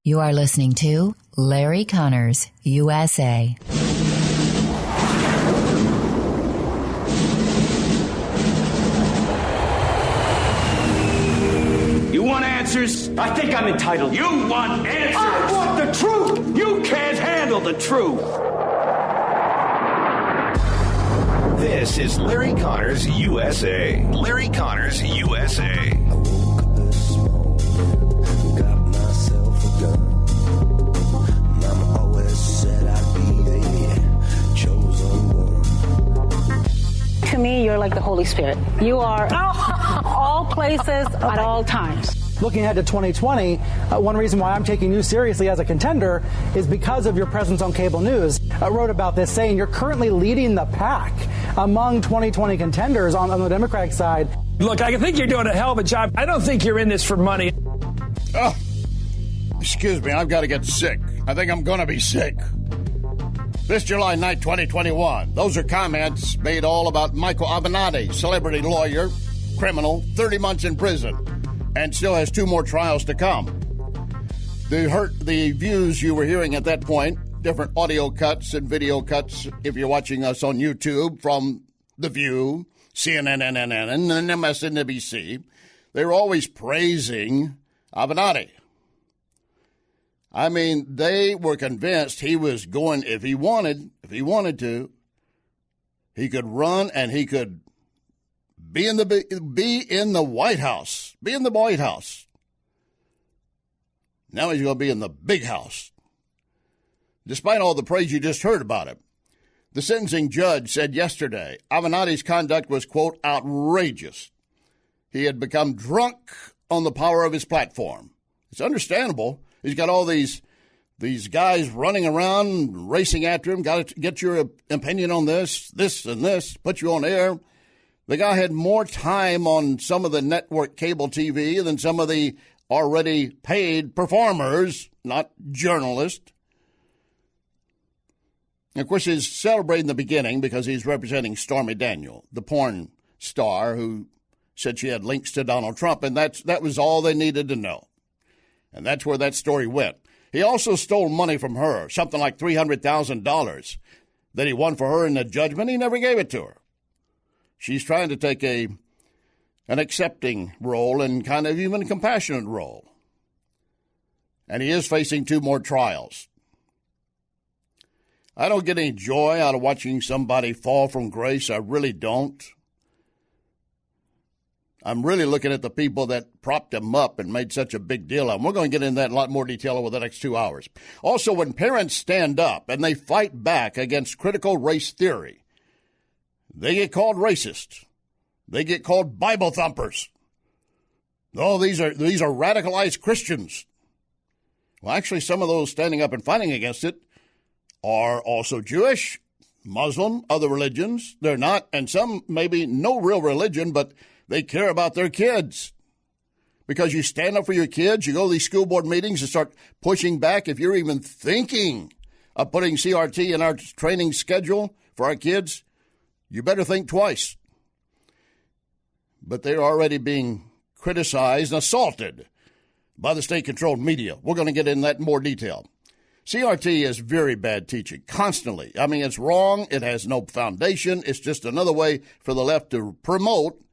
You are listening to Larry Conners, USA. You want answers? I think I'm entitled. You want answers? I want the truth! You can't handle the truth! This is Larry Conners USA. Larry Conners USA. To me, you're like the Holy Spirit. You are all places at all times. Looking ahead to 2020, one reason why I'm taking you seriously as a contender is because of your presence on cable news. I wrote about this saying you're currently leading the pack among 2020 contenders on the Democratic side. Look, I think you're doing a hell of a job. I don't think you're in this for money. Oh, excuse me, I've got to get sick. I think I'm going to be sick. This July night, 2021, those are comments made all about Michael Avenatti, celebrity lawyer, criminal, 30 months in prison, and still has 2 more trials to come. The views you were hearing at that point, different audio cuts and video cuts, if you're watching us on YouTube, from The View, CNN, and MSNBC, they were always praising Avenatti. I mean, they were convinced he was going, if he wanted to, he could run and he could be in the White House. Be in the White House. Now he's going to be in the big house. Despite all the praise you just heard about him, the sentencing judge said yesterday Avenatti's conduct was, quote, outrageous. He had become drunk on the power of his platform. It's understandable. He's got all these guys running around, racing after him. Got to get your opinion on this, and this, put you on air. The guy had more time on some of the network cable TV than some of the already paid performers, not journalists. And of course, he's celebrating the beginning because he's representing Stormy Daniels, the porn star who said she had links to Donald Trump, and that was all they needed to know. And that's where that story went. He also stole money from her, something like $300,000 that he won for her in the judgment. He never gave it to her. She's trying to take an accepting role and kind of even a compassionate role. And he is facing 2 more trials. I don't get any joy out of watching somebody fall from grace. I really don't. I'm really looking at the people that propped him up and made such a big deal of him. We're going to get into that in a lot more detail over the next 2 hours. Also, when parents stand up and they fight back against critical race theory, they get called racist. They get called Bible thumpers. Oh, these are radicalized Christians. Well, actually, some of those standing up and fighting against it are also Jewish, Muslim, other religions. They're not, and some maybe no real religion, but they care about their kids. Because you stand up for your kids, you go to these school board meetings and start pushing back. If you're even thinking of putting CRT in our training schedule for our kids, you better think twice. But they're already being criticized and assaulted by the state-controlled media. We're going to get into that in more detail. CRT is very bad teaching, constantly. I mean, it's wrong. It has no foundation. It's just another way for the left to promote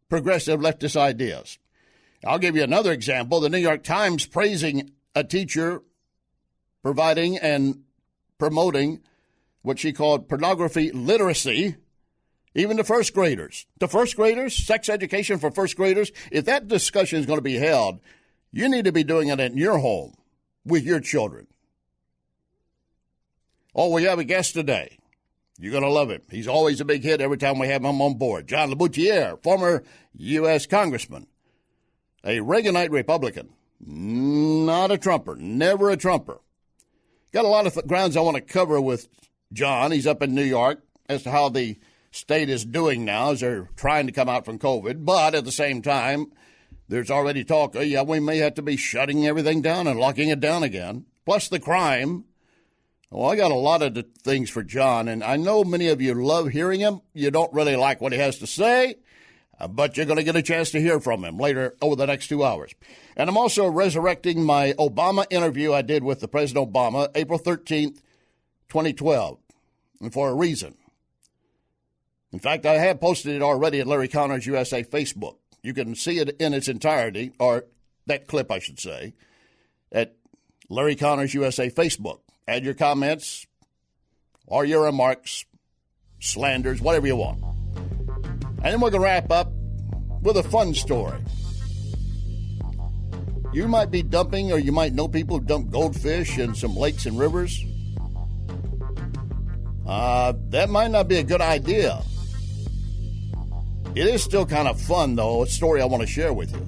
progressive leftist ideas. I'll give you another example. The New York Times praising a teacher providing and promoting what she called pornography literacy, even to first graders. To first graders, sex education for first graders, if that discussion is going to be held, you need to be doing it in your home with your children. Oh, we have a guest today. You're going to love him. He's always a big hit every time we have him on board. John LaBoutiere, former U.S. Congressman, a Reaganite Republican, not a Trumper, never a Trumper. Got a lot of grounds I want to cover with John. He's up in New York as to how the state is doing now as they're trying to come out from COVID. But at the same time, there's already talk, we may have to be shutting everything down and locking it down again. Plus the crime. Well, I got a lot of things for John, and I know many of you love hearing him. You don't really like what he has to say. But you're going to get a chance to hear from him later over the next 2 hours. And I'm also resurrecting my Obama interview I did with the President Obama April 13th, 2012, and for a reason. In fact, I have posted it already at Larry Conners USA Facebook. You can see it in its entirety, or that clip, I should say, at Larry Conners USA Facebook. Add your comments or your remarks, slanders, whatever you want. And then we're going to wrap up with a fun story. You might be dumping, or you might know people who dump goldfish in some lakes and rivers. That might not be a good idea. It is still kind of fun, though. It's a story I want to share with you.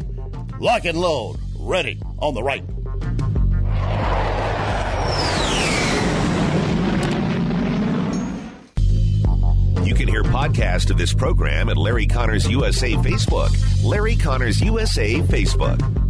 Lock and load. Ready on the right. You can hear podcasts of this program at Larry Conners USA Facebook. Larry Conners USA Facebook.